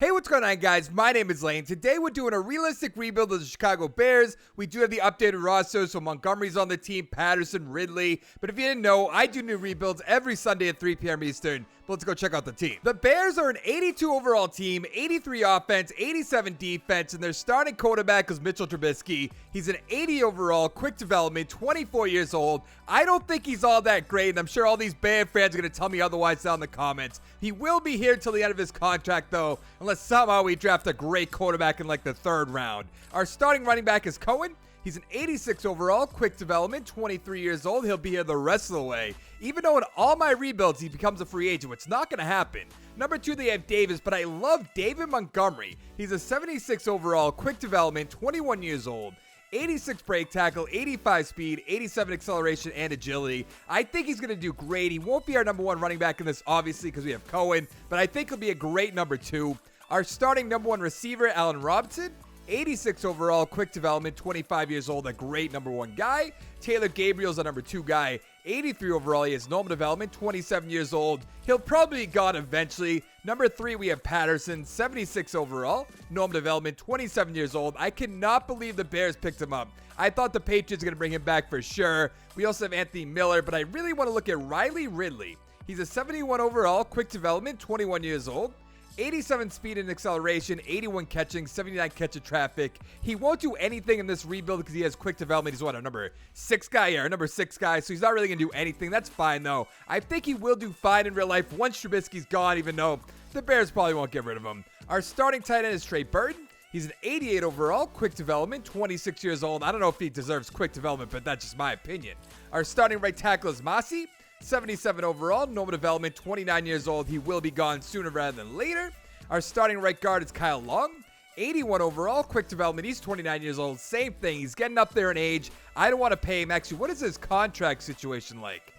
Hey, what's going on, guys? My name is Lane. Today, we're doing a realistic rebuild of the Chicago Bears. We do have the updated roster, so Montgomery's on the team, Patterson, Ridley. But if you didn't know, I do new rebuilds every Sunday at 3 p.m. Eastern. But let's go check out the team. The Bears are an 82 overall team, 83 offense, 87 defense, and their starting quarterback is Mitchell Trubisky. He's an 80 overall, quick development, 24 years old. I don't think he's all that great, and I'm sure all these Bear fans are going to tell me otherwise down in the comments. He will be here till the end of his contract, though, unless somehow we draft a great quarterback in like the third round. Our starting running back is Cohen. He's an 86 overall, quick development, 23 years old. He'll be here the rest of the way. Even though in all my rebuilds he becomes a free agent, it's not going to happen. Number 2, they have Davis, but I love David Montgomery. He's a 76 overall, quick development, 21 years old. 86 break tackle, 85 speed, 87 acceleration, and agility. I think he's going to do great. He won't be our number 1 running back in this, obviously, because we have Cohen, but I think he'll be a great number 2. Our starting number 1 receiver, Allen Robinson, 86 overall, quick development, 25 years old, a great number 1 guy. Taylor Gabriel's a number 2 guy, 83 overall, he has normal development, 27 years old. He'll probably be gone eventually. Number 3, we have Patterson, 76 overall, normal development, 27 years old. I cannot believe the Bears picked him up. I thought the Patriots were going to bring him back for sure. We also have Anthony Miller, but I really want to look at Riley Ridley. He's a 71 overall, quick development, 21 years old. 87 speed and acceleration, 81 catching, 79 catch of traffic. He won't do anything in this rebuild because he has quick development. He's what, a number 6 guy? Yeah, a number 6 guy, so he's not really going to do anything. That's fine, though. I think he will do fine in real life once Trubisky's gone, even though the Bears probably won't get rid of him. Our starting tight end is Trey Burton. He's an 88 overall, quick development, 26 years old. I don't know if he deserves quick development, but that's just my opinion. Our starting right tackle is Masi. 77 overall, normal development, 29 years old. He will be gone sooner rather than later. Our starting right guard is Kyle Long. 81 overall, quick development. He's 29 years old. Same thing. He's getting up there in age. I don't want to pay him. Actually, what is his contract situation like?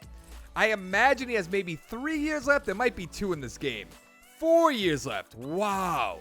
I imagine he has maybe 3 years left. There might be 2 in this game. 4 years left. Wow.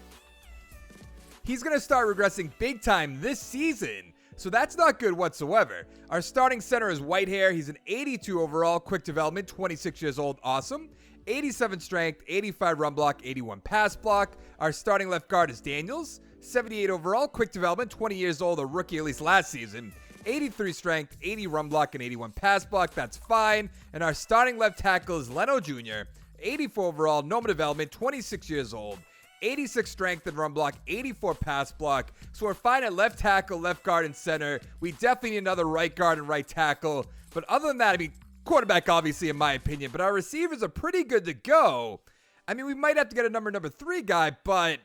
He's going to start regressing big time this season. So that's not good whatsoever. Our starting center is Whitehair. He's an 82 overall, quick development, 26 years old. Awesome. 87 strength, 85 run block, 81 pass block. Our starting left guard is Daniels. 78 overall, quick development, 20 years old, a rookie at least last season. 83 strength, 80 run block, and 81 pass block. That's fine. And our starting left tackle is Leno Jr. 84 overall, normal development, 26 years old. 86 strength and run block, 84 pass block. So we're fine at left tackle, left guard, and center. We definitely need another right guard and right tackle. But other than that, I mean, quarterback, obviously, in my opinion. But our receivers are pretty good to go. I mean, we might have to get a number 3 guy, but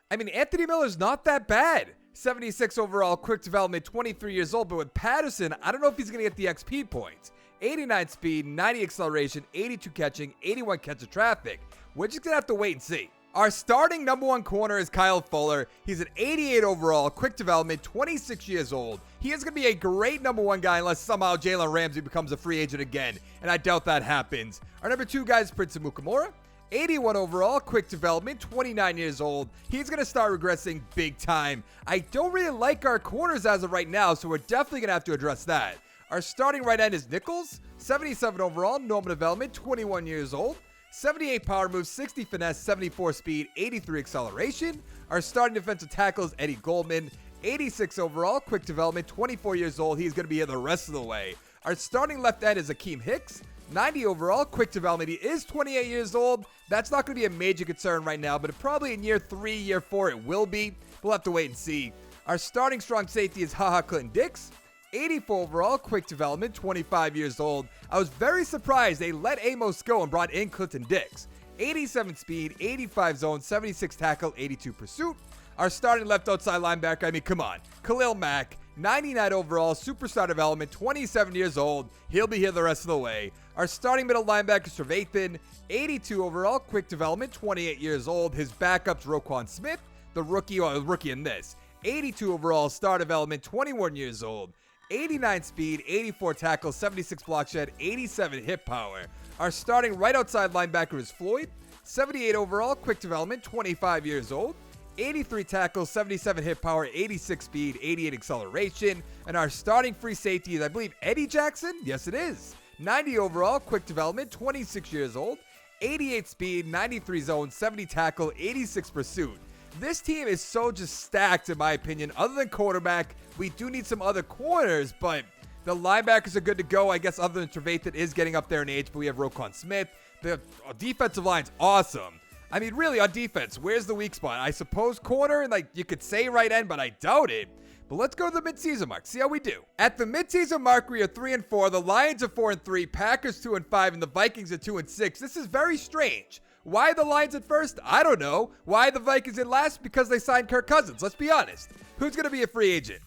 I mean, Anthony Miller's not that bad. 76 overall, quick development, 23 years old. But with Patterson, I don't know if he's going to get the XP points. 89 speed, 90 acceleration, 82 catching, 81 catch of traffic. We're just going to have to wait and see. Our starting number 1 corner is Kyle Fuller. He's an 88 overall, quick development, 26 years old. He is going to be a great number 1 guy unless somehow Jalen Ramsey becomes a free agent again, and I doubt that happens. Our number 2 guy is Prince Amukamara. 81 overall, quick development, 29 years old. He's going to start regressing big time. I don't really like our corners as of right now, so we're definitely going to have to address that. Our starting right end is Nichols. 77 overall, normal development, 21 years old. 78 power moves, 60 finesse, 74 speed, 83 acceleration. Our starting defensive tackle is Eddie Goldman. 86 overall, quick development, 24 years old. He's going to be here the rest of the way. Our starting left end is Akeem Hicks. 90 overall, quick development. He is 28 years old. That's not going to be a major concern right now, but probably in year 3, year 4, it will be. We'll have to wait and see. Our starting strong safety is HaHa Clinton-Dix. 84 overall, quick development, 25 years old. I was very surprised they let Amos go and brought in Clinton-Dix. 87 speed, 85 zone, 76 tackle, 82 pursuit. Our starting left outside linebacker, I mean, come on. Khalil Mack, 99 overall, superstar development, 27 years old. He'll be here the rest of the way. Our starting middle linebacker is Trevathan, 82 overall, quick development, 28 years old. His backup's Roquan Smith, the rookie in this. 82 overall, star development, 21 years old. 89 speed, 84 tackle, 76 block shed, 87 hit power. Our starting right outside linebacker is Floyd. 78 overall, quick development, 25 years old. 83 tackle, 77 hit power, 86 speed, 88 acceleration. And our starting free safety is, I believe, Eddie Jackson? Yes, it is. 90 overall, quick development, 26 years old. 88 speed, 93 zone, 70 tackle, 86 pursuit. This team is so just stacked in my opinion. Other than quarterback, we do need some other corners, but the linebackers are good to go. I guess other than Trevathan is getting up there in age, but we have Roquan Smith. The defensive line's awesome. I mean, really, on defense, where's the weak spot? I suppose corner, and like you could say right end, but I doubt it. But let's go to the midseason mark, see how we do. At the midseason mark, we are 3-4. The Lions are 4-3, Packers 2-5, and the Vikings are 2-6. This is very strange. Why the Lions at first? I don't know. Why the Vikings at last? Because they signed Kirk Cousins. Let's be honest. Who's going to be a free agent?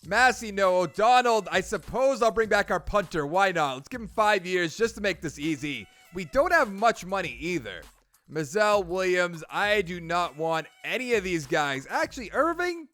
Massey, no. O'Donnell, I suppose I'll bring back our punter. Why not? Let's give him 5 years just to make this easy. We don't have much money either. Mazzell, Williams, I do not want any of these guys. Actually, Irving?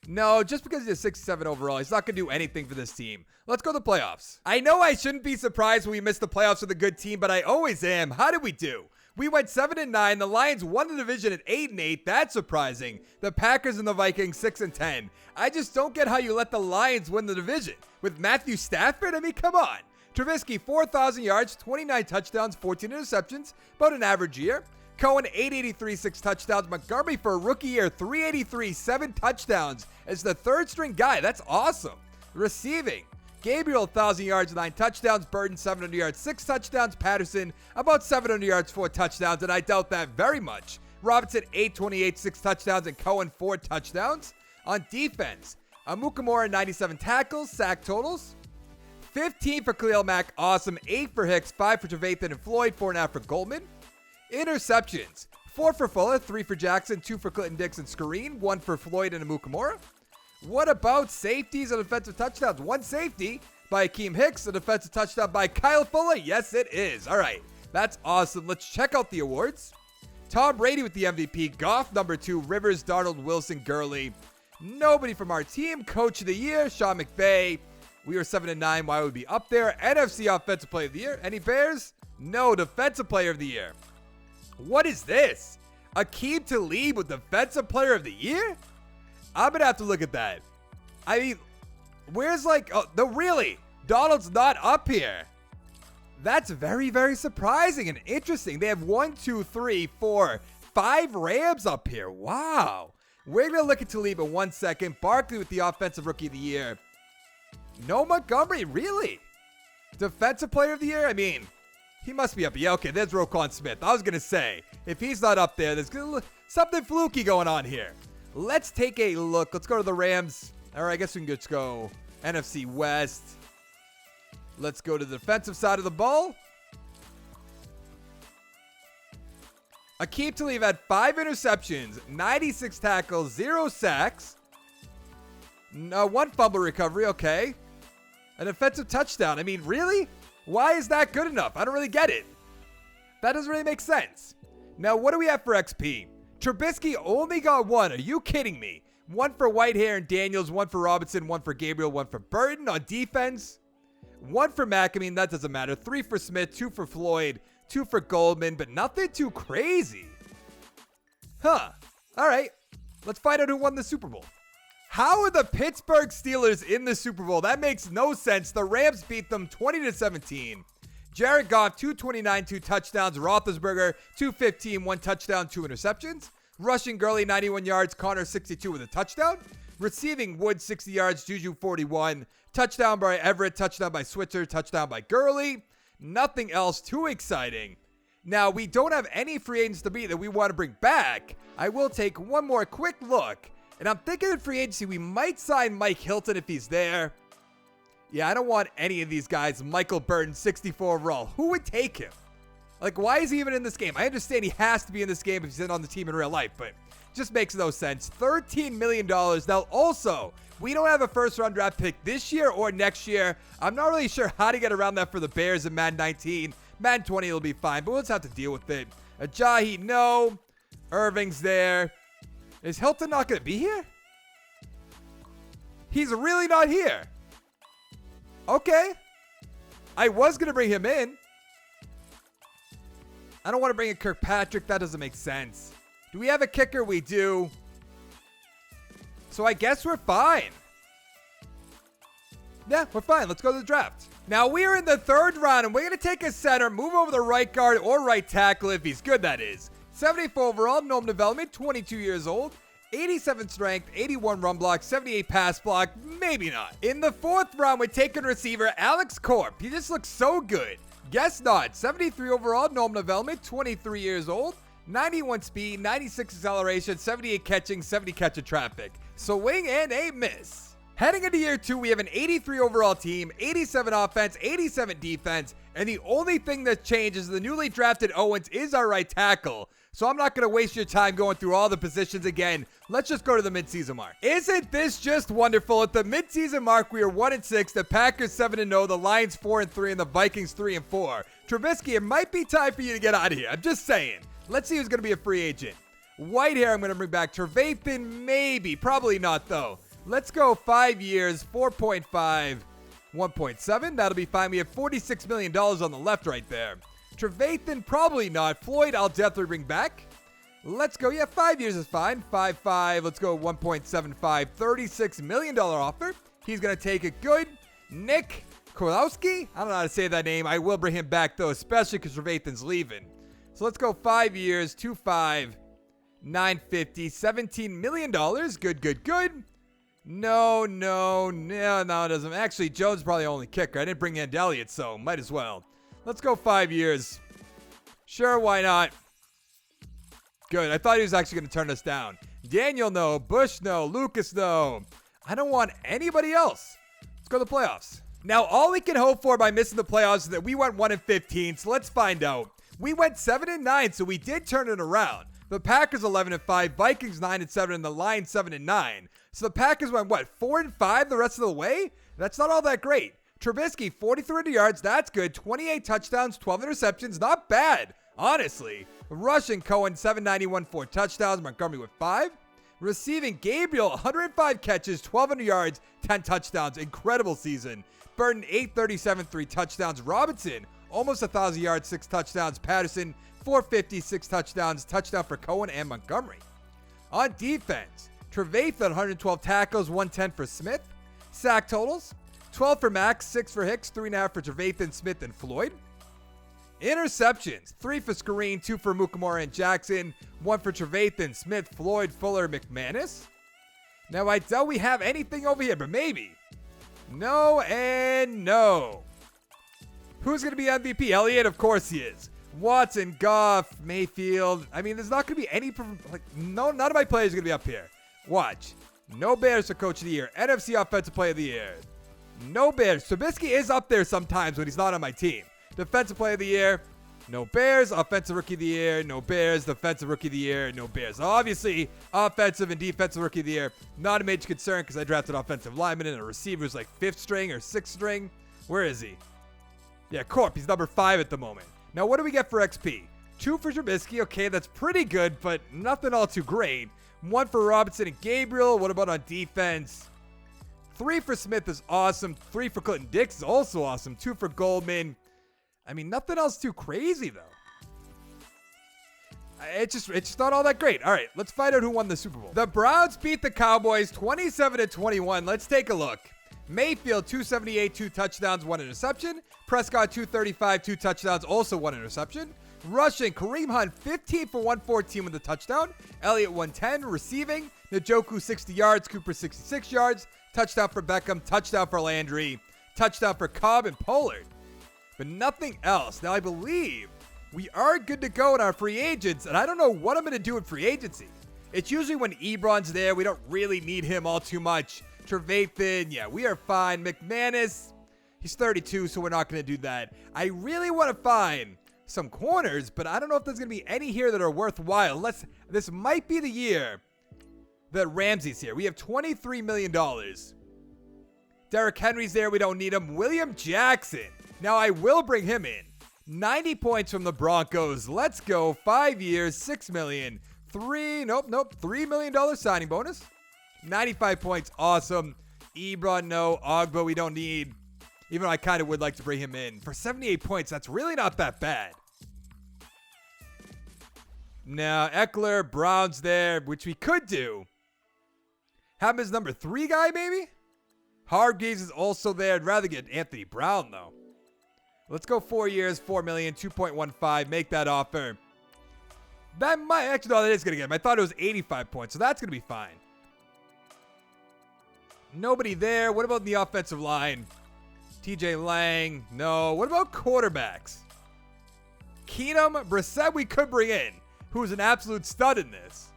No, just because he's a 6-7 overall, he's not going to do anything for this team. Let's go to the playoffs. I know I shouldn't be surprised when we missed the playoffs with a good team, but I always am. How did we do? We went 7-9. The Lions won the division at 8-8. That's surprising. The Packers and the Vikings 6-10. I just don't get how you let the Lions win the division. With Matthew Stafford? I mean, come on. Trubisky, 4,000 yards, 29 touchdowns, 14 interceptions, about an average year. Cohen, 883, 6 touchdowns. Montgomery, for a rookie year, 383, 7 touchdowns as the third string guy. That's awesome. Receiving, Gabriel, 1,000 yards, 9 touchdowns. Burton, 700 yards, 6 touchdowns. Patterson, about 700 yards, 4 touchdowns, and I doubt that very much. Robinson, 828, 6 touchdowns, and Cohen, 4 touchdowns. On defense, Amukamura, 97 tackles, sack totals. 15 for Khalil Mack, awesome. 8 for Hicks, 5 for Trevathan and Floyd, 4.5 for Goldman. Interceptions, 4 for Fuller, 3 for Jackson, 2 for Clinton Dix and Screen, 1 for Floyd and Amukamura. What about safeties and defensive touchdowns? 1 safety by Akeem Hicks, a defensive touchdown by Kyle Fuller. Yes, it is. All right, that's awesome. Let's check out the awards. Tom Brady with the MVP, Goff number 2, Rivers, Darnold, Wilson, Gurley. Nobody from our team. Coach of the year, Sean McVay. We were 7-9. Why would we be up there? NFC Offensive Player of the Year. Any Bears? No. Defensive Player of the Year. What is this? Aqib Talib with Defensive Player of the Year? I'm going to have to look at that. I mean, where's really? Donald's not up here. That's very, very surprising and interesting. They have 1, 2, 3, 4, 5 Rams up here. Wow. We're going to look at Talib in 1 second. Barkley with the Offensive Rookie of the Year. No Montgomery, really? Defensive Player of the Year? I mean, he must be up. Yeah, okay, there's Roquan Smith. I was going to say, if he's not up there, there's something fluky going on here. Let's take a look. Let's go to the Rams. Or I guess we can just go NFC West. Let's go to the defensive side of the ball. Aqib Talib had 5 interceptions, 96 tackles, 0 sacks. No, 1 fumble recovery, okay. An offensive touchdown. I mean, really? Why is that good enough? I don't really get it. That doesn't really make sense. Now, what do we have for XP? Trubisky only got 1. Are you kidding me? 1 for Whitehair and Daniels, 1 for Robinson, 1 for Gabriel, 1 for Burton on defense. 1 for Mack. I mean, that doesn't matter. 3 for Smith, 2 for Floyd, 2 for Goldman, but nothing too crazy. Huh. All right. Let's find out who won the Super Bowl. How are the Pittsburgh Steelers in the Super Bowl? That makes no sense. The Rams beat them 20-17. Jared Goff, 229, 2 touchdowns. Roethlisberger, 215, 1 touchdown, 2 interceptions. Rushing Gurley, 91 yards. Connor, 62 with a touchdown. Receiving Wood, 60 yards. Juju, 41. Touchdown by Everett. Touchdown by Switzer. Touchdown by Gurley. Nothing else too exciting. Now, we don't have any free agents to beat that we want to bring back. I will take one more quick look. And I'm thinking in free agency, we might sign Mike Hilton if he's there. Yeah, I don't want any of these guys. Michael Burton, 64 overall. Who would take him? Like, why is he even in this game? I understand he has to be in this game if he's in on the team in real life, but just makes no sense. $13 million. Now, also, we don't have a first-round draft pick this year or next year. I'm not really sure how to get around that for the Bears in Madden 19. Madden 20 will be fine, but we'll just have to deal with it. Ajayi, no. Irving's there. Is Hilton not going to be here? He's really not here. Okay. I was going to bring him in. I don't want to bring in Kirkpatrick. That doesn't make sense. Do we have a kicker? We do. So I guess we're fine. Yeah, we're fine. Let's go to the draft. Now we are in the third round, and we're going to take a center, move over the right guard or right tackle if he's good, that is. 74 overall, normal development, 22 years old, 87 strength, 81 run block, 78 pass block, maybe not. In the fourth round, we're taking receiver Alex Corp. He just looks so good. Guess not. 73 overall, normal development, 23 years old, 91 speed, 96 acceleration, 78 catching, 70 catch of traffic. Swing and a miss. Heading into year 2, we have an 83 overall team, 87 offense, 87 defense, and the only thing that changes the newly drafted Owens is our right tackle. So I'm not going to waste your time going through all the positions again. Let's just go to the midseason mark. Isn't this just wonderful? At the midseason mark, we are 1-6, the Packers 7-0, the Lions 4-3, and the Vikings 3-4. Trubisky, it might be time for you to get out of here. I'm just saying. Let's see who's going to be a free agent. Whitehair, I'm going to bring back. Trevathan, maybe. Probably not, though. Let's go 5 years, 4.5, 1.7. That'll be fine. We have $46 million on the left right there. Trevathan, probably not. Floyd, I'll definitely bring back. Let's go. Yeah, 5 years is fine. 5.5. Let's go 1.75. $36 million offer. He's going to take it good. Nick Korlowski. I don't know how to say that name. I will bring him back, though, especially because Trevathan's leaving. So let's go 5 years, 2.5, 950, $17 million. Good. No, it doesn't. Actually, Jones probably only kicker. I didn't bring in Elliott, so might as well. Let's go 5 years. Sure, why not? Good. I thought he was actually going to turn us down. Daniel, no. Bush, no. Lucas, no. I don't want anybody else. Let's go to the playoffs. Now, all we can hope for by missing the playoffs is that we went 1-15, so let's find out. We went 7-9, so we did turn it around. The Packers 11-5, Vikings 9-7, and the Lions 7-9. So the Packers went, 4-5 the rest of the way? That's not all that great. Trubisky, 4,300 yards, that's good. 28 touchdowns, 12 interceptions, not bad, honestly. Rushing, Cohen, 791, 4 touchdowns. Montgomery with 5. Receiving, Gabriel, 105 catches, 1,200 yards, 10 touchdowns. Incredible season. Burton, 837, 3 touchdowns. Robinson, almost 1,000 yards, 6 touchdowns. Patterson, 450, 6 touchdowns. Touchdown for Cohen and Montgomery. On defense, Trevathan, 112 tackles, 110 for Smith. Sack totals, 12 for Max, 6 for Hicks, 3.5 for Trevathan, Smith, and Floyd. Interceptions, 3 for Screen, 2 for Mukamura and Jackson, 1 for Trevathan, Smith, Floyd, Fuller, McManus. Now, I doubt we have anything over here, but maybe. No and no. Who's going to be MVP? Elliott, of course he is. Watson, Goff, Mayfield. I mean, there's not going to be any, none of my players are going to be up here. Watch. No Bears for Coach of the Year. NFC Offensive Player of the Year. No Bears. Trubisky is up there sometimes when he's not on my team. Defensive Player of the Year. No Bears. Offensive Rookie of the Year. No Bears. Defensive Rookie of the Year. No Bears. Obviously, Offensive and Defensive Rookie of the Year. Not a major concern because I drafted offensive lineman and a receiver who's like 5th string or 6th string. Where is he? Yeah, Corp. He's number 5 at the moment. Now, what do we get for XP? 2 for Trubisky. Okay, that's pretty good, but nothing all too great. 1 for Robinson and Gabriel. What about on defense? 3 for Smith is awesome. 3 for Clinton Dix is also awesome. 2 for Goldman. I mean, nothing else too crazy, though. It's just not all that great. All right, let's find out who won the Super Bowl. The Browns beat the Cowboys 27-21. Let's take a look. Mayfield, 278, 2 touchdowns, 1 interception. Prescott, 235, 2 touchdowns, also 1 interception. Rushing, Kareem Hunt, 15 for 114 with a touchdown. Elliott, 110. Receiving, Njoku, 60 yards. Cooper, 66 yards. Touchdown for Beckham. Touchdown for Landry. Touchdown for Cobb and Pollard. But nothing else. Now, I believe we are good to go in our free agents, and I don't know what I'm going to do in free agency. It's usually when Ebron's there, we don't really need him all too much. Trevathan, yeah, we are fine. McManus, he's 32, so we're not going to do that. I really want to find some corners, but I don't know if there's going to be any here that are worthwhile. Unless this might be the year that Ramsey's here. We have $23 million. Derrick Henry's there. We don't need him. William Jackson. Now, I will bring him in. 90 points from the Broncos. Let's go. 5 years, $6 million. $3 million signing bonus. 95 points. Awesome. Ebron, no. Ogba, we don't need. Even though I kind of would like to bring him in. For 78 points, that's really not that bad. Now, Eckler, Brown's there, which we could do. Have him as number 3 guy, maybe? Hargreaves is also there. I'd rather get Anthony Brown, though. Let's go 4 years, $4 million, 2.15. Make that offer. That might actually, no, that is going to get him. I thought it was 85 points, so that's going to be fine. Nobody there. What about the offensive line? TJ Lang. No. What about quarterbacks? Keenum, Brissett we could bring in, who's an absolute stud in this.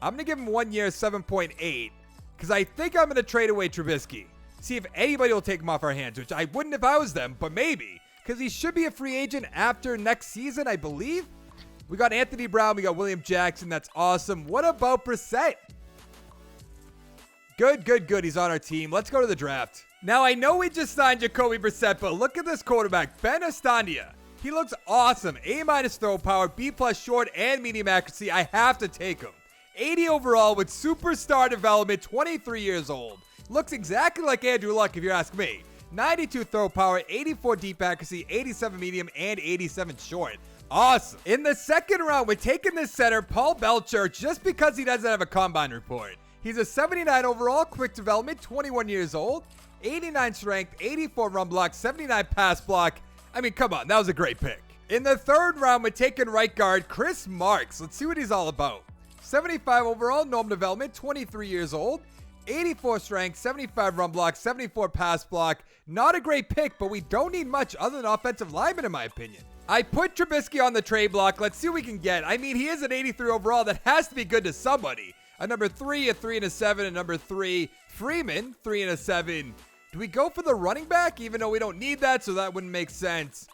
I'm going to give him 1 year, 7.8, because I think I'm going to trade away Trubisky. See if anybody will take him off our hands, which I wouldn't if I was them, but maybe, because he should be a free agent after next season, I believe. We got Anthony Brown. We got William Jackson. That's awesome. What about Brissett? Good, good, good. He's on our team. Let's go to the draft. Now, I know we just signed Jacoby Brissett, but look at this quarterback, Ben Estandia. He looks awesome. A- throw power, B+ short and medium accuracy. I have to take him. 80 overall with superstar development, 23 years old. Looks exactly like Andrew Luck if you ask me. 92 throw power, 84 deep accuracy, 87 medium, and 87 short. Awesome. In the second round, we're taking this center, Paul Belcher, just because he doesn't have a combine report. He's a 79 overall, quick development, 21 years old, 89 strength, 84 run block, 79 pass block. I mean, come on, that was a great pick. In the third round, we're taking right guard, Chris Marks. Let's see what he's all about. 75 overall, normal development, 23 years old, 84 strength, 75 run block, 74 pass block. Not a great pick, but we don't need much other than offensive lineman, in my opinion. I put Trubisky on the trade block. Let's see what we can get. I mean, he is an 83 overall. That has to be good to somebody. A number 3, a 3 and a 7, a number 3. Freeman, 3 and a 7. Do we go for the running back, even though we don't need that, so that wouldn't make sense?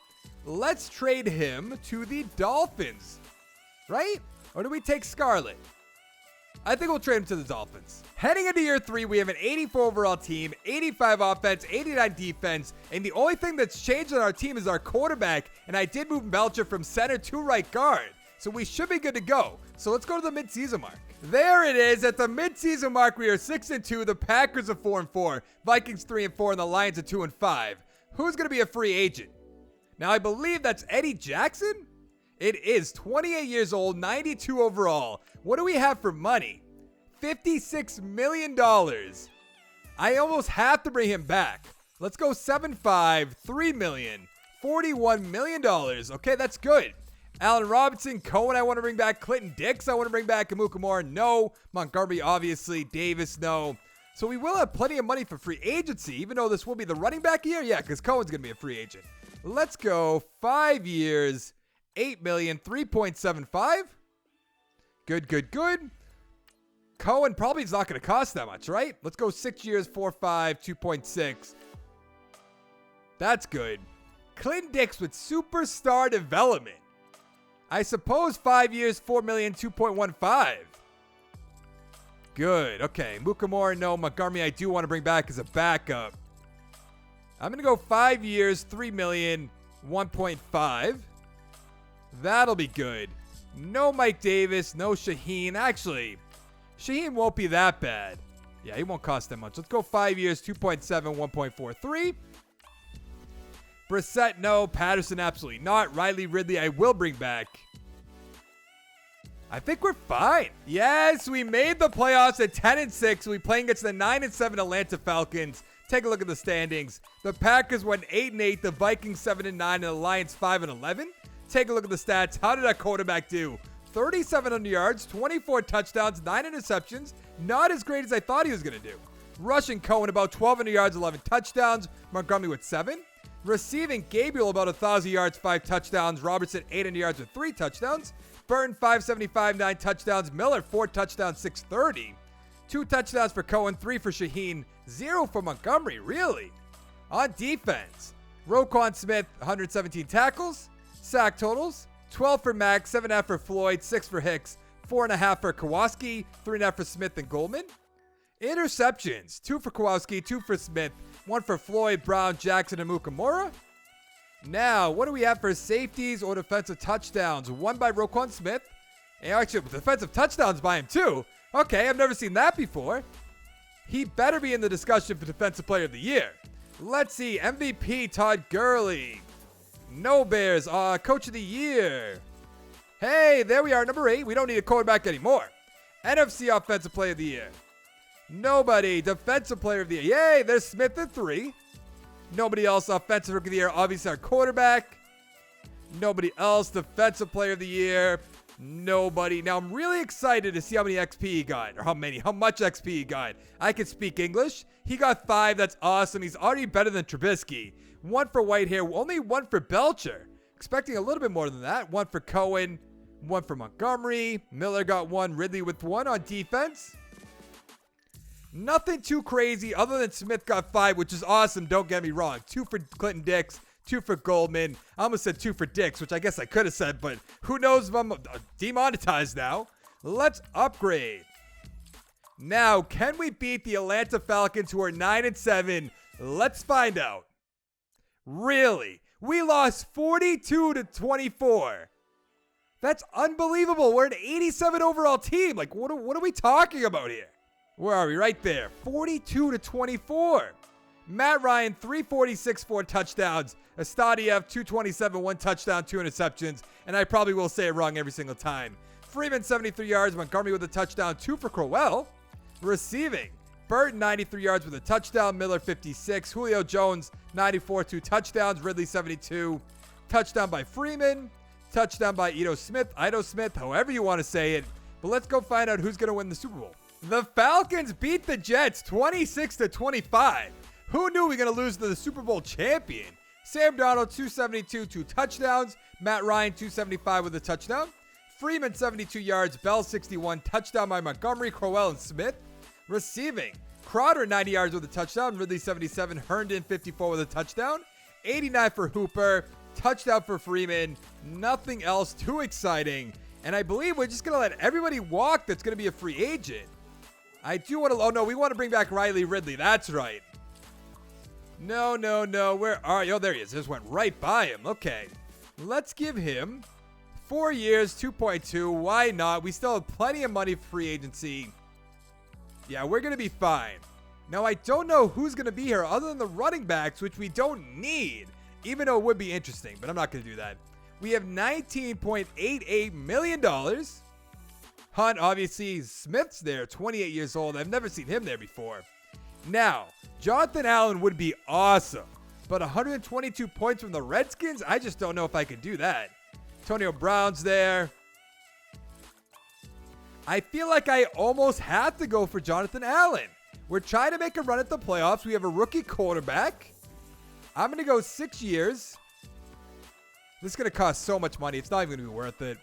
Let's trade him to the Dolphins, right? Or do we take Scarlett? I think we'll trade him to the Dolphins. Heading into year 3, we have an 84 overall team, 85 offense, 89 defense, and the only thing that's changed on our team is our quarterback, and I did move Belcher from center to right guard, so we should be good to go. So let's go to the midseason mark. There it is. At the midseason mark, we are 6-2. The Packers are 4-4, Vikings 3-4, and the Lions are 2-5. Who's going to be a free agent? Now, I believe that's Eddie Jackson? It is 28 years old, 92 overall. What do we have for money? $56 million. I almost have to bring him back. Let's go 7-5, $3 million, $41 million. Okay, that's good. Allen Robinson, Cohen, I want to bring back. Clinton Dix, I want to bring back. Amukamara, no. Montgomery, obviously. Davis, no. So we will have plenty of money for free agency, even though this will be the running back year. Yeah, because Cohen's going to be a free agent. Let's go 5 years, $8 million, 3.75. Good, good, good. Cohen probably is not going to cost that much, right? Let's go 6 years, 4.5, 2.6. That's good. Clinton Dix with superstar development. I suppose 5 years, $4 million, 2.15. Good. Okay. Mukamura, no. Montgomery, I do want to bring back as a backup. I'm going to go 5 years, $3 million, 1.5. That'll be good. No Mike Davis, no Shaheen. Actually, Shaheen won't be that bad. Yeah, he won't cost that much. Let's go 5 years, 2.7, 1.43. Brissett, no. Patterson, absolutely not. Riley Ridley, I will bring back. I think we're fine. Yes, we made the playoffs at 10-6. We playing against the 9-7 Atlanta Falcons. Take a look at the standings. The Packers went 8-8. The Vikings 7-9, and the Lions 5-11. Take a look at the stats. How did our quarterback do? 3,700 yards, 24 touchdowns, 9 interceptions. Not as great as I thought he was going to do. Rushing Cohen about 1,200 yards, 11 touchdowns. Montgomery with 7. Receiving Gabriel about 1,000 yards, 5 touchdowns. Robertson 800 yards with 3 touchdowns. Burton 575, 9 touchdowns. Miller 4 touchdowns, 630. 2 touchdowns for Cohen, 3 for Shaheen, 0 for Montgomery. Really? On defense, Roquan Smith 117 tackles. Sack totals 12 for Mack, 7.5 for Floyd, 6 for Hicks, 4.5 for Kowalski, 3.5 for Smith and Goldman. Interceptions 2 for Kowalski, 2 for Smith, 1 for Floyd, Brown, Jackson, and Mukamura. Now, what do we have for safeties or defensive touchdowns? 1 by Roquan Smith. And actually, defensive touchdowns by him, too. Okay, I've never seen that before. He better be in the discussion for Defensive Player of the Year. Let's see. MVP, Todd Gurley. No Bears. Coach of the Year. Hey, there we are, number 8. We don't need a quarterback anymore. NFC Offensive Player of the Year. Nobody. Defensive player of the year. Yay, there's Smith at 3. Nobody else. Offensive rookie of the year. Obviously our quarterback. Nobody else. Defensive player of the year. Nobody. Now I'm really excited to see how many XP he got. Or how much XP he got. I can speak English. He got 5. That's awesome. He's already better than Trubisky. 1 for Whitehair. Only 1 for Belcher. Expecting a little bit more than that. 1 for Cohen. 1 for Montgomery. Miller got 1. Ridley with 1 on defense. Nothing too crazy other than Smith got 5, which is awesome. Don't get me wrong. 2 for Clinton Dix. 2 for Goldman. I almost said 2 for Dix, which I guess I could have said, but who knows if I'm demonetized now. Let's upgrade. Now, can we beat the Atlanta Falcons, who are 9-7? Let's find out. Really? We lost 42-24. That's unbelievable. We're an 87 overall team. Like, what are we talking about here? Where are we? Right there. 42-24. Matt Ryan, 346, 4 touchdowns. Estadiev, 227, 1 touchdown, 2 interceptions. And I probably will say it wrong every single time. Freeman, 73 yards. Montgomery with a touchdown, 2 for Crowell. Receiving. Burton, 93 yards with a touchdown. Miller, 56. Julio Jones, 94, 2 touchdowns. Ridley, 72. Touchdown by Freeman. Touchdown by Ito Smith, however you want to say it. But let's go find out who's going to win the Super Bowl. The Falcons beat the Jets 26-25. Who knew we were going to lose to the Super Bowl champion? Sam Darnold, 272, 2 touchdowns. Matt Ryan, 275 with a touchdown. Freeman, 72 yards. Bell, 61. Touchdown by Montgomery, Crowell, and Smith. Receiving. Crowder, 90 yards with a touchdown. Ridley, 77. Herndon, 54 with a touchdown. 89 for Hooper. Touchdown for Freeman. Nothing else too exciting. And I believe we're just going to let everybody walk that's going to be a free agent. I do want to... Oh, no. We want to bring back Riley Ridley. That's right. No. Where are you? Oh, there he is. Just went right by him. Okay. Let's give him 4 years, 2.2. Why not? We still have plenty of money for free agency. Yeah, we're going to be fine. Now, I don't know who's going to be here other than the running backs, which we don't need. Even though it would be interesting, but I'm not going to do that. We have $19.88 million. Hunt, obviously. Smith's there, 28 years old. I've never seen him there before. Now, Jonathan Allen would be awesome. But 122 points from the Redskins? I just don't know if I could do that. Antonio Brown's there. I feel like I almost have to go for Jonathan Allen. We're trying to make a run at the playoffs. We have a rookie quarterback. I'm going to go 6 years. This is going to cost so much money. It's not even going to be worth it.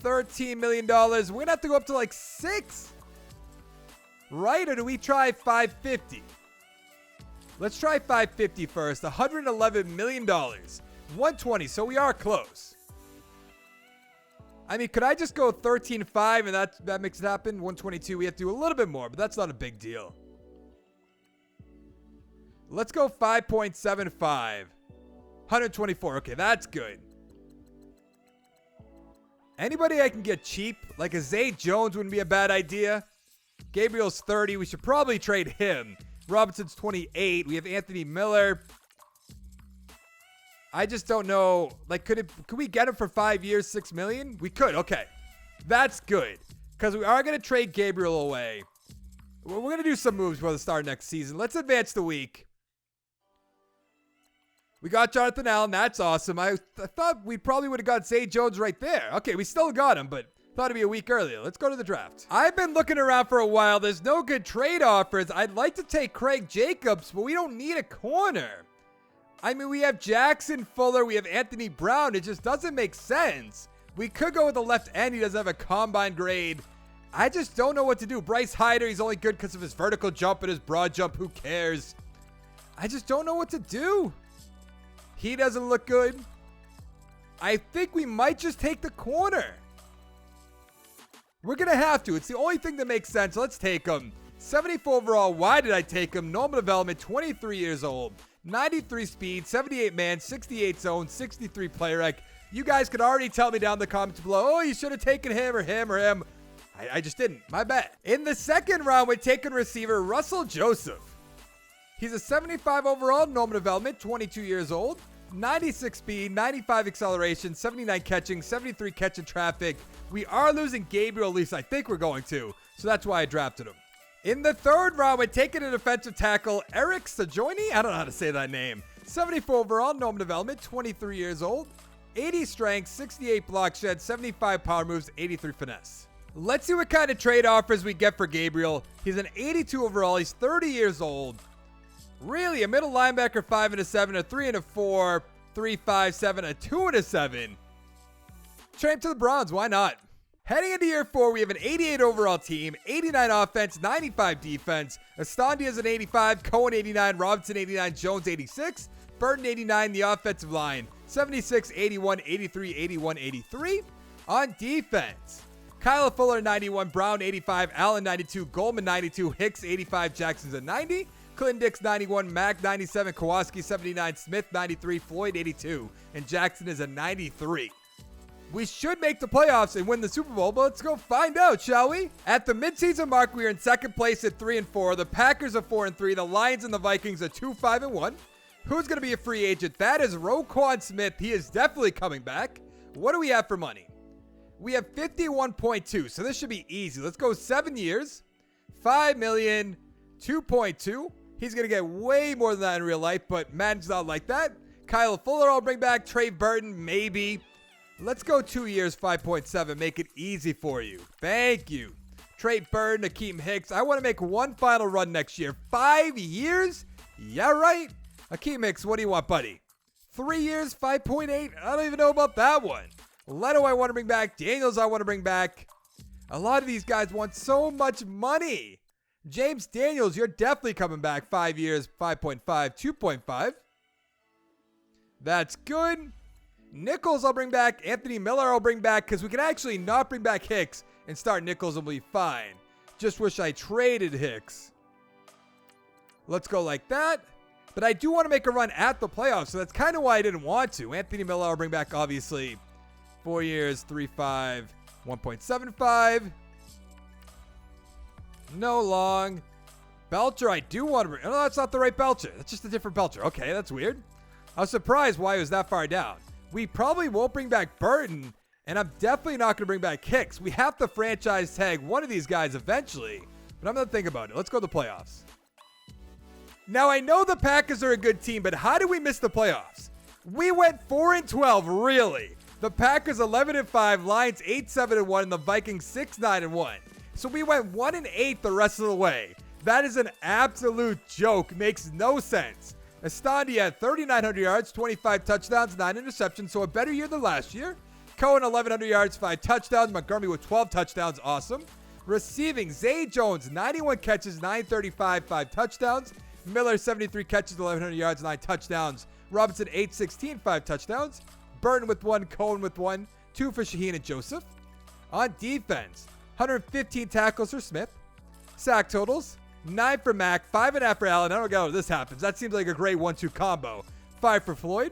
$13 million. We're going to have to go up to like 6. Right? Or do we try 550? Let's try 550 first. $111 million. 120. So we are close. I mean, could I just go 13.5 and that makes it happen? 122. We have to do a little bit more, but that's not a big deal. Let's go 5.75. 124. Okay, that's good. Anybody I can get cheap, like a Zay Jones wouldn't be a bad idea. Gabriel's 30. We should probably trade him. Robinson's 28. We have Anthony Miller. I just don't know. Like, could we get him for 5 years, $6 million? We could. Okay. That's good. Because we are going to trade Gabriel away. We're going to do some moves before the start of next season. Let's advance the week. We got Jonathan Allen. That's awesome. I thought we probably would have got Zay Jones right there. Okay, we still got him, but thought it'd be a week earlier. Let's go to the draft. I've been looking around for a while. There's no good trade offers. I'd like to take Craig Jacobs, but we don't need a corner. I mean, we have Jackson Fuller. We have Anthony Brown. It just doesn't make sense. We could go with the left end. He doesn't have a combine grade. I just don't know what to do. Bryce Hyder, he's only good because of his vertical jump and his broad jump. Who cares? I just don't know what to do. He doesn't look good. I think we might just take the corner. We're going to have to. It's the only thing that makes sense. Let's take him. 74 overall. Why did I take him? Normal development, 23 years old. 93 speed, 78 man, 68 zone, 63 play rec. You guys could already tell me down in the comments below, oh, you should have taken him or him or him. I just didn't. My bad. In the second round, we're taking receiver Russell Joseph. He's a 75 overall, normal development, 22 years old. 96 speed, 95 acceleration, 79 catching, 73 catching traffic. We are losing Gabriel, at least I think we're going to. So that's why I drafted him. In the third round, we're taking a defensive tackle, Eric Sajoni. I don't know how to say that name. 74 overall, normal development, 23 years old, 80 strength, 68 block shed, 75 power moves, 83 finesse. Let's see what kind of trade offers we get for Gabriel. He's an 82 overall. He's 30 years old. Really, a middle linebacker, 5 and a 7, a 3 and a 4, 3, 5, 7, a 2 and a 7. Trade him to the Browns. Why not? Heading into year 4, we have an 88 overall team, 89 offense, 95 defense. Estandia is an 85, Cohen 89, Robinson 89, Jones 86, Burton 89, the offensive line, 76, 81, 83, 81, 83. On defense, Kyle Fuller 91, Brown 85, Allen 92, Goldman 92, Hicks 85, Jackson's a 90, Clinton Dix 91, Mack 97, Kowalski 79, Smith 93, Floyd 82, and Jackson is a 93. We should make the playoffs and win the Super Bowl, but let's go find out, shall we? At the midseason mark, we are in second place at 3-4. The Packers are 4-3. The Lions and the Vikings are 2-5-1. Who's going to be a free agent? That is Roquan Smith. He is definitely coming back. What do we have for money? We have 51.2, so this should be easy. Let's go 7 years, 5 million, 2.2. He's going to get way more than that in real life, but Madden's not like that. Kyle Fuller I'll bring back. Trey Burton, maybe. Let's go 2 years, 5.7. Make it easy for you. Thank you. Trey Burton, Akeem Hicks. I want to make one final run next year. 5 years? Yeah, right. Akeem Hicks, what do you want, buddy? 3 years, 5.8? I don't even know about that one. Leto I want to bring back. Daniels I want to bring back. A lot of these guys want so much money. James Daniels, you're definitely coming back. 5 years, 5.5, 2.5. That's good. Nichols I'll bring back. Anthony Miller I'll bring back because we can actually not bring back Hicks and start Nichols and we'll be fine. Just wish I traded Hicks. Let's go like that. But I do want to make a run at the playoffs, so that's kind of why I didn't want to. Anthony Miller I'll bring back, obviously. 4 years, 3.5, 1.75. No long. Belcher I do want to bring. Oh, no, that's not the right Belcher. That's just a different Belcher. Okay, that's weird. I was surprised why it was that far down. We probably won't bring back Burton, and I'm definitely not going to bring back Hicks. We have to franchise tag one of these guys eventually, but I'm going to think about it. Let's go to the playoffs. Now, I know the Packers are a good team, but how did we miss the playoffs? We went 4-12, really. The Packers 11-5, Lions 8-7-1, and the Vikings 6-9-1. So we went 1-8 the rest of the way. That is an absolute joke. Makes no sense. Estandia had 3,900 yards, 25 touchdowns, 9 interceptions, so a better year than last year. Cohen, 1,100 yards, 5 touchdowns. Montgomery with 12 touchdowns, awesome. Receiving, Zay Jones, 91 catches, 935, 5 touchdowns. Miller, 73 catches, 1,100 yards, 9 touchdowns. Robinson, 816, 5 touchdowns. Burton with 1, Cohen with 1, 2 for Shaheen and Joseph. On defense, 115 tackles for Smith. Sack totals, 9 for Mack, 5.5 for Allen. I don't know how this happens. That seems like a great 1-2 combo. 5 for Floyd.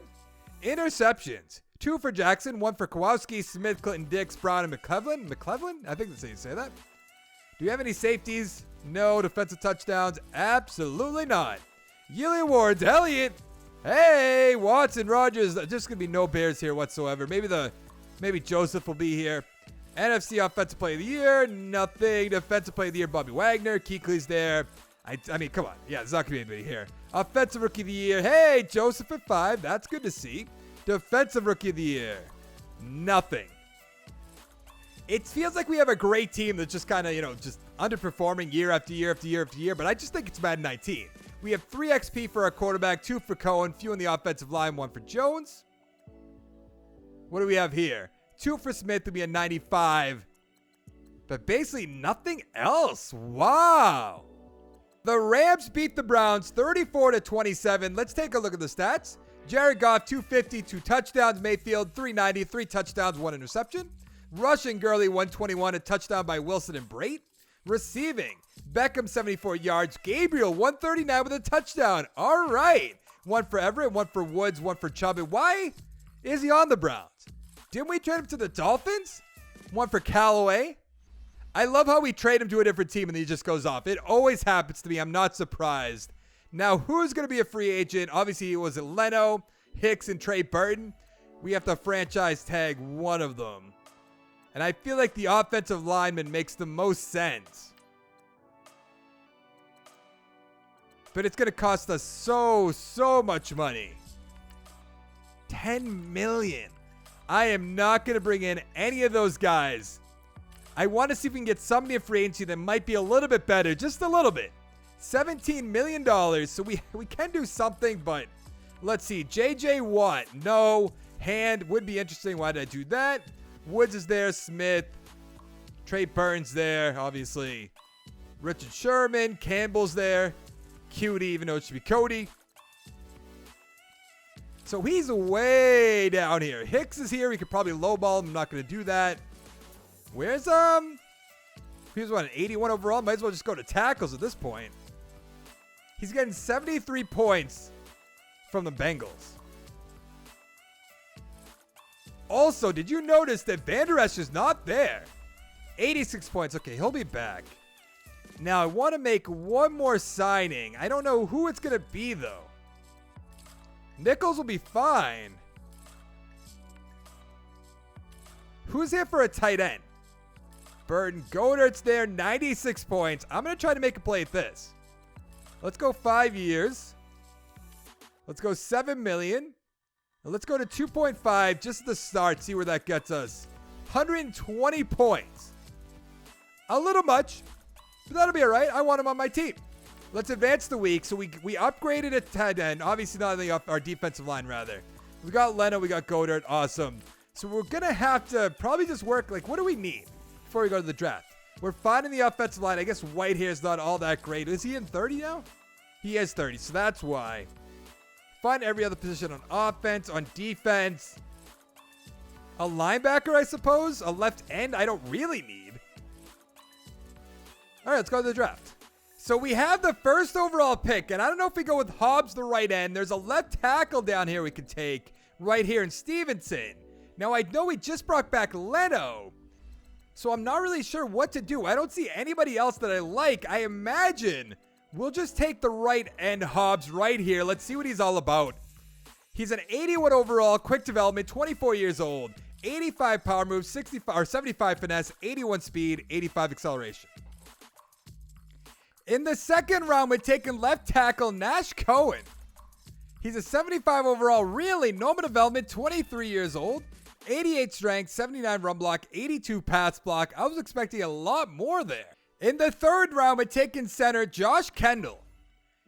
Interceptions, 2 for Jackson, 1 for Kowalski, Smith, Clinton Dix, Brown, and McClellan. McClellan? I think that's how you say that. Do we have any safeties? No. Defensive touchdowns? Absolutely not. Yearly awards, Elliott. Hey, Watson, Rogers. Just going to be no Bears here whatsoever. Maybe Joseph will be here. NFC Offensive Player of the Year, nothing. Defensive Player of the Year, Bobby Wagner. Kuechly's there. I mean, come on. Yeah, there's not going to be anybody here. Offensive Rookie of the Year. Hey, Joseph at 5. That's good to see. Defensive Rookie of the Year. Nothing. It feels like we have a great team that's just kind of, just underperforming year after year after year after year, but I just think it's Madden 19. We have 3 XP for our quarterback, 2 for Cohen, few on the offensive line, 1 for Jones. What do we have here? 2 for Smith to be a 95. But basically nothing else. Wow. The Rams beat the Browns 34-27. Let's take a look at the stats. Jared Goff, 250, 2 touchdowns. Mayfield, 390, 3 touchdowns, 1 interception. Rushing, Gurley, 121, a touchdown by Wilson and Brate. Receiving, Beckham, 74 yards. Gabriel, 139 with a touchdown. All right. 1 for Everett, 1 for Woods, 1 for Chubb. And why is he on the Browns? Didn't we trade him to the Dolphins? 1 for Callaway. I love how we trade him to a different team and he just goes off. It always happens to me. I'm not surprised. Now, who's going to be a free agent? Obviously, it was Leno, Hicks, and Trey Burton. We have to franchise tag one of them. And I feel like the offensive lineman makes the most sense. But it's going to cost us so much money. 10 million. I am not going to bring in any of those guys. I want to see if we can get somebody in free agency that might be a little bit better. Just a little bit. $17 million. So we can do something, but let's see. JJ Watt. No. Hand would be interesting. Why did I do that? Woods is there. Smith. Trey Burns there, obviously. Richard Sherman. Campbell's there. Cutie, even though it should be Cody. So he's way down here. Hicks is here. We could probably lowball him. I'm not going to do that. Where's, here's what, an 81 overall? Might as well just go to tackles at this point. He's getting 73 points from the Bengals. Also, did you notice that Van Der Esch is not there? 86 points. Okay, he'll be back. Now, I want to make one more signing. I don't know who it's going to be, though. Nichols will be fine. Who's here for a tight end? Burton Goddard's there, 96 points. I'm going to try to make a play at this. Let's go 5 years. Let's go 7 million. And let's go to 2.5 just at the start. See where that gets us. 120 points. A little much, but that'll be all right. I want him on my team. Let's advance the week. So we upgraded at tight end. Obviously not on our defensive line, rather. We got Leno. We got Goddard. Awesome. So we're going to have to probably just work. Like, what do we need before we go to the draft? We're fine in the offensive line. I guess Whitehair's not all that great. Is he in 30 now? He is 30, so that's why. Find every other position on offense, on defense. A linebacker, I suppose. A left end, I don't really need. All right, let's go to the draft. So we have the first overall pick, and I don't know if we go with Hobbs, the right end. There's a left tackle down here we could take right here in Stevenson. Now, I know we just brought back Leno, so I'm not really sure what to do. I don't see anybody else that I like. I imagine we'll just take the right end Hobbs right here. Let's see what he's all about. He's an 81 overall, quick development, 24 years old, 85 power move, 65 or 75 finesse, 81 speed, 85 acceleration. In the second round, we're taking left tackle Nash Cohen. He's a 75 overall, really normal development, 23 years old, 88 strength, 79 run block, 82 pass block. I was expecting a lot more there. In the third round, we're taking center Josh Kendall.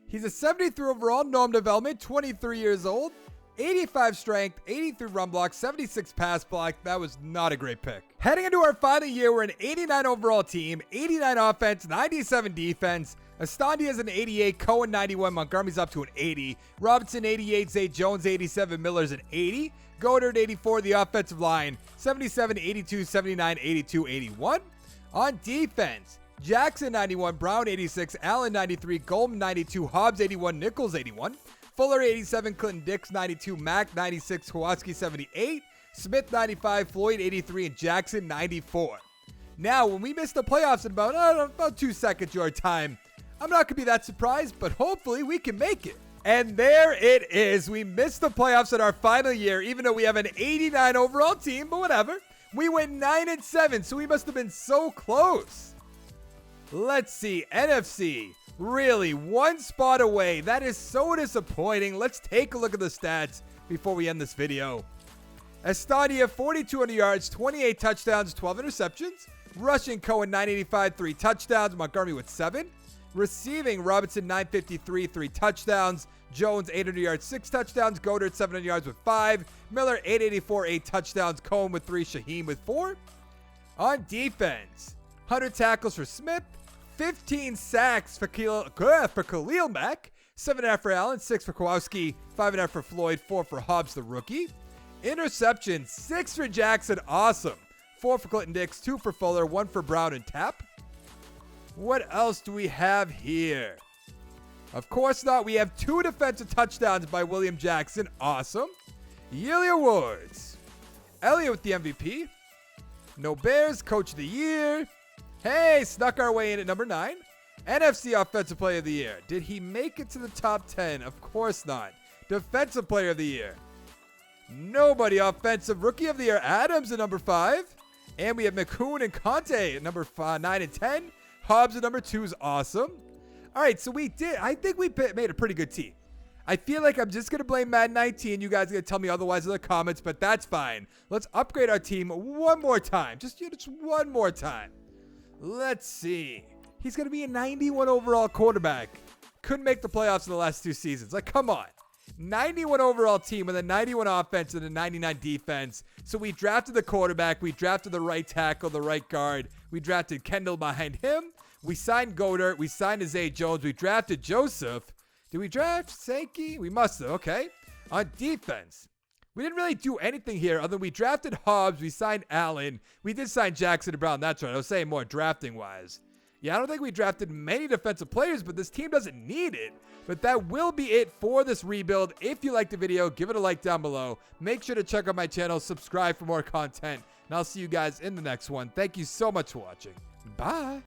He's a 73 overall, norm development, 23 years old, 85 strength, 83 run block, 76 pass block. That was not a great pick. Heading into our final year, we're an 89 overall team, 89 offense, 97 defense. Estandia's an 88, Cohen 91, Montgomery's up to an 80, Robinson 88, Zay Jones 87, Miller's an 80, Goddard 84, the offensive line, 77, 82, 79, 82, 81. On defense, Jackson 91, Brown 86, Allen 93, Goldman 92, Hobbs 81, Nichols 81, Fuller 87, Clinton Dix 92, Mack 96, Kowalski 78, Smith 95, Floyd 83, and Jackson 94. Now, when we miss the playoffs in about 2 seconds your time, I'm not going to be that surprised, but hopefully we can make it. And there it is. We missed the playoffs in our final year, even though we have an 89 overall team, but whatever. We went 9-7, so we must have been so close. Let's see. NFC. Really, one spot away. That is so disappointing. Let's take a look at the stats before we end this video. Estandia, 4,200 yards, 28 touchdowns, 12 interceptions. Rushing, Cohen, 985, 3 touchdowns. Montgomery with 7. Receiving, Robinson, 953, 3 touchdowns. Jones, 800 yards, 6 touchdowns. Goddard, 700 yards with 5. Miller, 884, 8 touchdowns. Cohen with 3. Shaheem with 4. On defense, 100 tackles for Smith. 15 sacks for Khalil Mack. 7.5 for Allen. 6 for Kowalski. 5.5 for Floyd. 4 for Hobbs, the rookie. Interceptions, 6 for Jackson. Awesome. 4 for Clinton Dix. 2 for Fuller. 1 for Brown and Tapp. What else do we have here? Of course not. We have 2 defensive touchdowns by William Jackson. Awesome. Yearly awards. Elliott with the MVP. No Bears, Coach of the Year. Hey, snuck our way in at number 9. NFC Offensive Player of the Year. Did he make it to the top 10? Of course not. Defensive Player of the Year. Nobody. Offensive Rookie of the Year. Adams at number 5. And we have McCoon and Conte at number 9 and 10. Hobbs at number 2 is awesome. All right, so we did. I think we made a pretty good team. I feel like I'm just going to blame Madden 19. You guys are going to tell me otherwise in the comments, but that's fine. Let's upgrade our team one more time. Just one more time. Let's see. He's going to be a 91 overall quarterback. Couldn't make the playoffs in the last 2 seasons. Like, come on. 91 overall team with a 91 offense and a 99 defense. So we drafted the quarterback. We drafted the right tackle, the right guard. We drafted Kendall behind him. We signed Goddard. We signed Zay Jones. We drafted Joseph. Did we draft Sankey? We must have. Okay. On defense, we didn't really do anything here other than we drafted Hobbs. We signed Allen. We did sign Jackson Brown. That's right. I was saying more drafting-wise. Yeah, I don't think we drafted many defensive players, but this team doesn't need it. But that will be it for this rebuild. If you liked the video, give it a like down below. Make sure to check out my channel, subscribe for more content, and I'll see you guys in the next one. Thank you so much for watching. Bye.